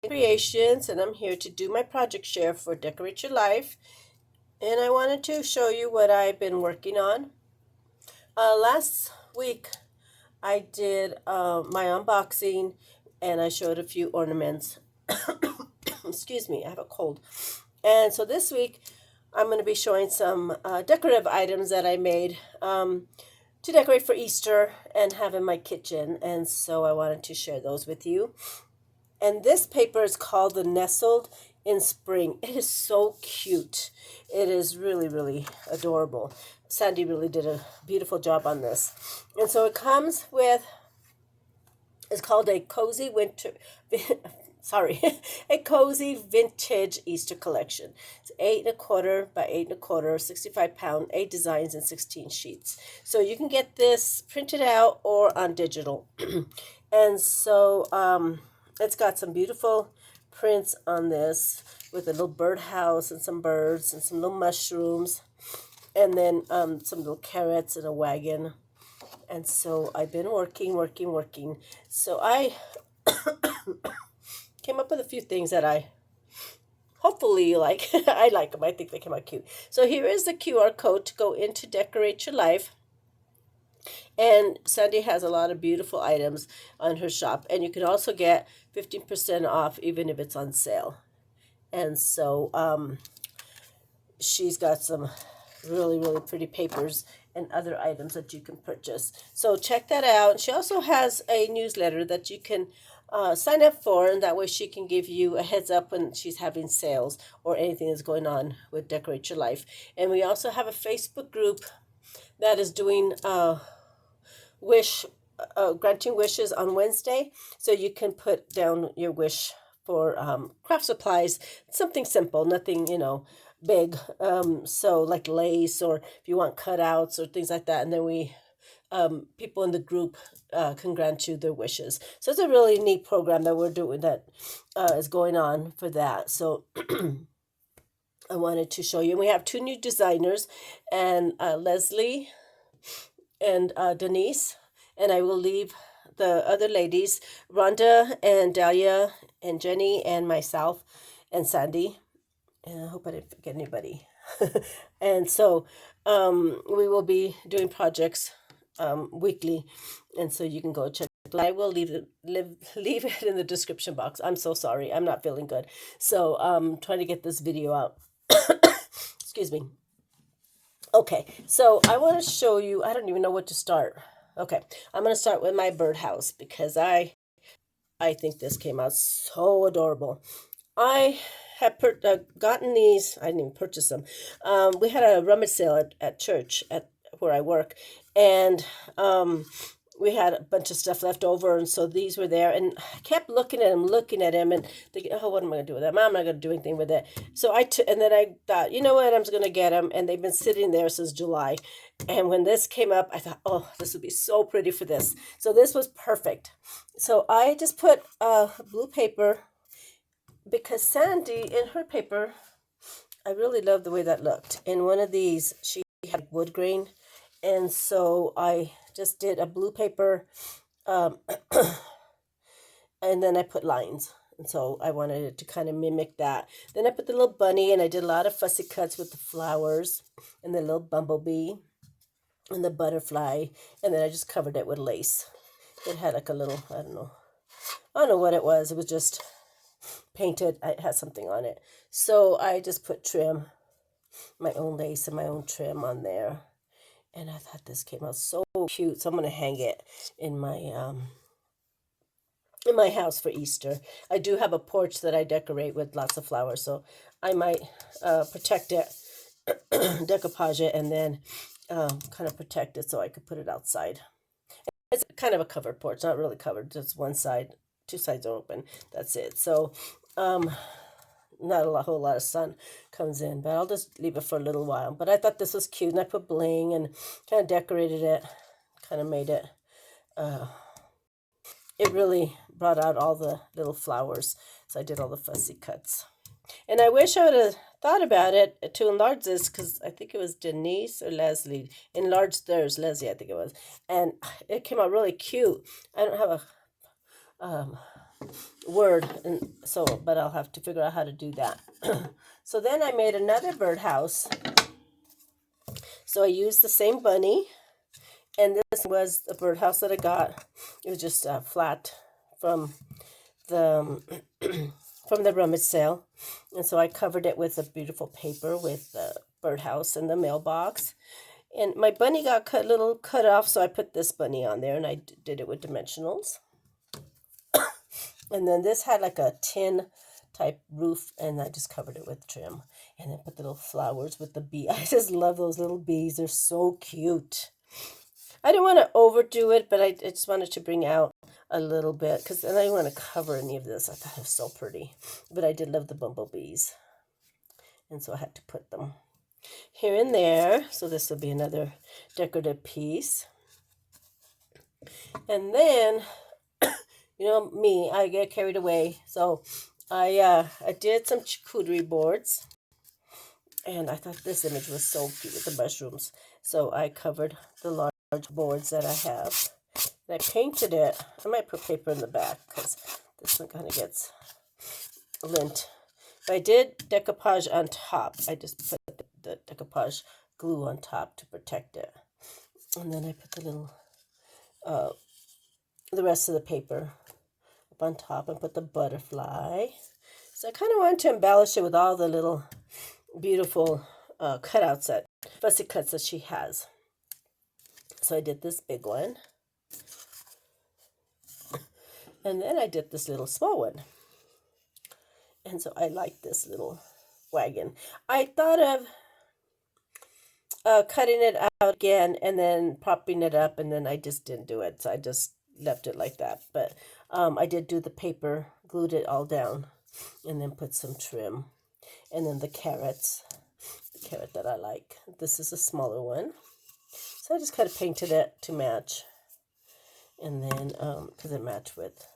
Creations, and I'm here to do my project share for Decorate Your Life. And I wanted to show you what I've been working on. Last week I did my unboxing and I showed a few ornaments. Excuse me, I have a cold. And so this week I'm going to be showing some decorative items that I made to decorate for Easter and have in my kitchen. And so I wanted to share those with you. And this paper is called the Nestled in Spring. It is so cute. It is really, really adorable. Sandy really did a beautiful job on this. And so it comes with, it's called a cozy winter, sorry, a cozy vintage Easter collection. It's 8 1/4 by 8 1/4, 65 pound, 8 designs and 16 sheets. So you can get this printed out or on digital. And so, it's got some beautiful prints on this with a little birdhouse and some birds and some little mushrooms and then some little carrots and a wagon. And so I've been working. So I came up with a few things that I hopefully like. I like them. I think they came out cute. So here is the QR code to go into Decorate Your Life. And Sandy has a lot of beautiful items on her shop. And you can also get 15% off even if it's on sale. And so she's got some really, really pretty papers and other items that you can purchase. So check that out. She also has a newsletter that you can sign up for, and that way she can give you a heads up when she's having sales or anything that's going on with Decorate Your Life. And we also have a Facebook group that is doing granting wishes on Wednesday, so you can put down your wish for craft supplies, something simple, nothing big, so like lace, or if you want cutouts or things like that, and then we people in the group can grant you their wishes. So it's a really neat program that we're doing that is going on for that. So I wanted to show you, and we have 2 new designers, and Leslie and Denise, and I will leave the other ladies, Rhonda and Dahlia and Jenny and myself and Sandy, and I hope I didn't forget anybody. And so we will be doing projects weekly, and so you can go check. I will leave it in the description box. I'm so sorry. I'm not feeling good, so trying to get this video out. Excuse me. Okay, so I want to show you, I don't even know what to start. Okay, I'm going to start with my birdhouse because I think this came out so adorable. I had gotten these, I didn't even purchase them. We had a rummage sale at church at where I work, and we had a bunch of stuff left over, and so these were there, and I kept looking at them, and thinking, oh, what am I going to do with them? I'm not going to do anything with it. So and then I thought, you know what, I'm just going to get them, and they've been sitting there since July. And when this came up, I thought, oh, this would be so pretty for this. So this was perfect. So I just put blue paper, because Sandy, in her paper, I really loved the way that looked. In one of these, she had wood grain, and so I just did a blue paper, and then I put lines. And so I wanted it to kind of mimic that. Then I put the little bunny, and I did a lot of fussy cuts with the flowers and the little bumblebee and the butterfly. And then I just covered it with lace. It had like a little, I don't know what it was. It was just painted. It had something on it. So I just put trim, my own lace and my own trim on there. And I thought this came out so cute. So I'm going to hang it in my house for Easter. I do have a porch that I decorate with lots of flowers, so I might protect it, decoupage it, and then kind of protect it so I could put it outside. It's kind of a covered porch, not really covered, just one side, 2 sides are open. That's it. So not a whole lot of sun comes in, but I'll just leave it for a little while. But I thought this was cute, and I put bling and kind of decorated it, kind of made it, it really brought out all the little flowers. So I did all the fussy cuts. And I wish I would have thought about it to enlarge this, because I think it was Denise or Leslie enlarged theirs. Leslie, I think it was. And it came out really cute. I don't have a word, and so, but I'll have to figure out how to do that. So then I made another birdhouse. So I used the same bunny, and this was the birdhouse that I got. It was just flat from the from the rummage sale, and so I covered it with a beautiful paper with the birdhouse and the mailbox. And my bunny got cut off, so I put this bunny on there, and I did it with dimensionals. And then this had like a tin type roof, and I just covered it with trim. And then put the little flowers with the bee. I just love those little bees. They're so cute. I didn't want to overdo it, but I just wanted to bring out a little bit, because I didn't want to cover any of this. I thought it was so pretty. But I did love the bumblebees. And so I had to put them here and there. So this will be another decorative piece. And then, you know me, I get carried away. So I did some charcuterie boards. And I thought this image was so cute with the mushrooms. So I covered the large boards that I have. And I painted it. I might put paper in the back because this one kind of gets lint. But I did decoupage on top. I just put the decoupage glue on top to protect it. And then I put the little, the rest of the paper up on top and put the butterfly. So I kind of wanted to embellish it with all the little beautiful cutouts that fussy cuts that she has. So I did this big one, and then I did this little small one. And so I like this little wagon. I thought of cutting it out again and then propping it up, and then I just didn't do it. So I just left it like that. But I did do the paper, glued it all down, and then put some trim. And then the carrots, the carrot that I like. This is a smaller one. So I just kind of painted it to match. And then, because it matched with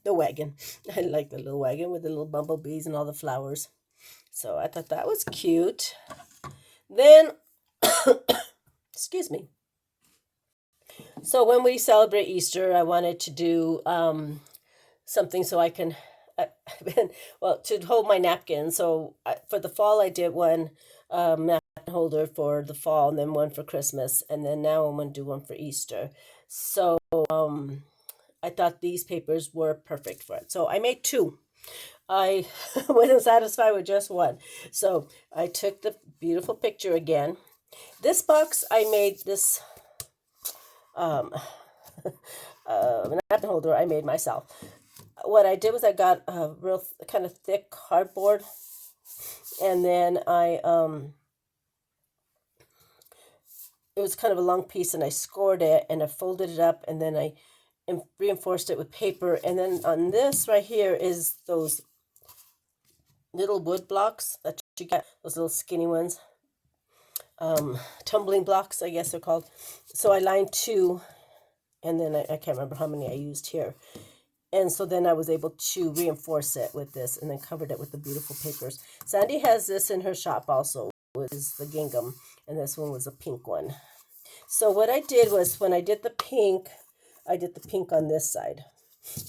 the wagon. I like the little wagon with the little bumblebees and all the flowers. So I thought that was cute. Then, excuse me. So when we celebrate Easter, I wanted to do something so I can, well, to hold my napkin. So for the fall, I did one napkin holder for the fall, and then one for Christmas, and then now I'm going to do one for Easter. So I thought these papers were perfect for it. So I made two. I wasn't satisfied with just one. So I took the beautiful picture again. This box, I made this napkin holder I made myself. What I did was I got a real kind of thick cardboard, and then it was kind of a long piece, and I scored it, and I folded it up, and then I reinforced it with paper. And then on this right here is those little wood blocks that you get, those little skinny ones, tumbling blocks, I guess they're called. So I lined two, and then I can't remember how many I used here. And so then I was able to reinforce it with this, and then covered it with the beautiful papers. Sandy has this in her shop also, which is the gingham, and this one was a pink one. So what I did was, when I did the pink, I did the pink on this side.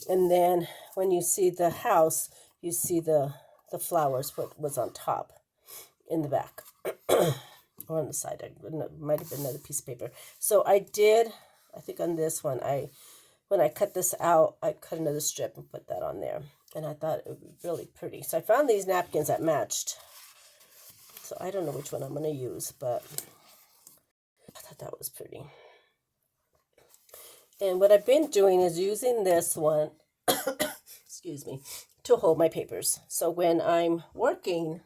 And then when you see the house, you see the flowers, what was on top in the back. Or on the side. It might have been another piece of paper. So I did, I think on this one, when I cut this out, I cut another strip and put that on there. And I thought it would be really pretty. So I found these napkins that matched. So I don't know which one I'm going to use, but I thought that was pretty. And what I've been doing is using this one, excuse me, to hold my papers. So when I'm working,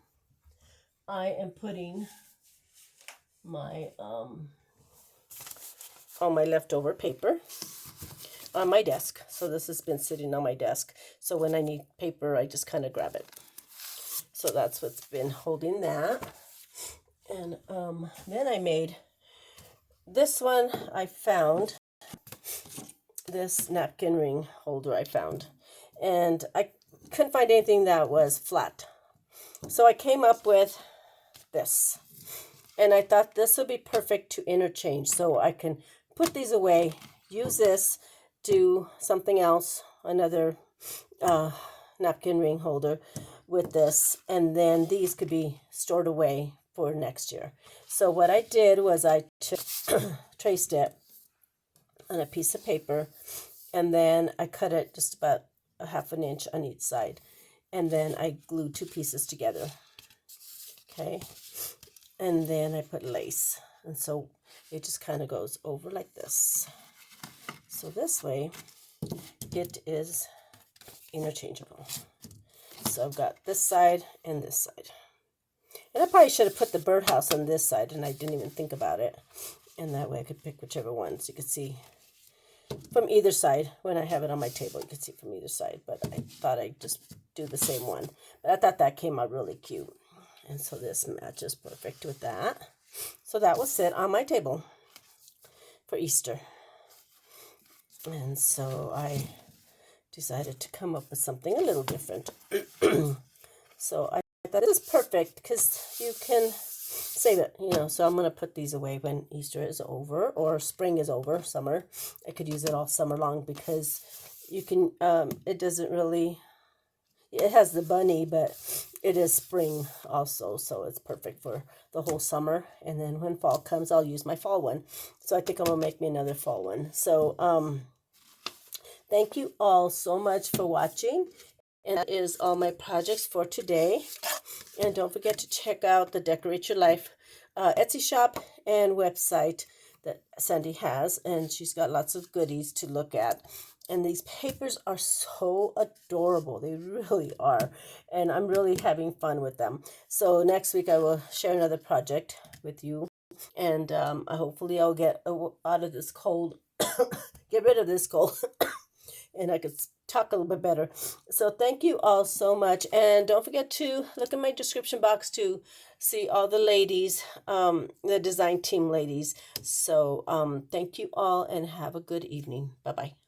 I am putting my all my leftover paper on my desk. So this has been sitting on my desk. So when I need paper, I just kind of grab it. So that's what's been holding that. And then I made this one. I found this napkin ring holder I found, and I couldn't find anything that was flat. So I came up with this, and I thought this would be perfect to interchange. So I can put these away, use this, do something else, another uh, napkin ring holder with this, and then these could be stored away for next year. So what I did was I took traced it on a piece of paper, and then I cut it just about a half an inch on each side, and then I glued two pieces together. Okay, and then I put lace, and so it just kind of goes over like this. So this way it is interchangeable. So I've got this side and this side. And I probably should have put the birdhouse on this side, and I didn't even think about it. And that way I could pick whichever one. So you could see from either side. When I have it on my table, you can see from either side. But I thought I'd just do the same one. But I thought that came out really cute. And so this matches perfect with that. So that will sit on my table for Easter. And so I decided to come up with something a little different. So I thought it was perfect because you can save it, So I'm going to put these away when Easter is over or spring is over, summer. I could use it all summer long because you can, it doesn't really, it has the bunny, but it is spring also. So it's perfect for the whole summer. And then when fall comes, I'll use my fall one. So I think I'm going to make me another fall one. So, thank you all so much for watching. And that is all my projects for today. And don't forget to check out the Decorate Your Life Etsy shop and website that Sandy has. And she's got lots of goodies to look at. And these papers are so adorable. They really are. And I'm really having fun with them. So next week I will share another project with you. And hopefully I'll get out of this cold. Get rid of this cold. And I could talk a little bit better. So thank you all so much. And don't forget to look in my description box to see all the ladies, the design team ladies. So thank you all and have a good evening. Bye-bye.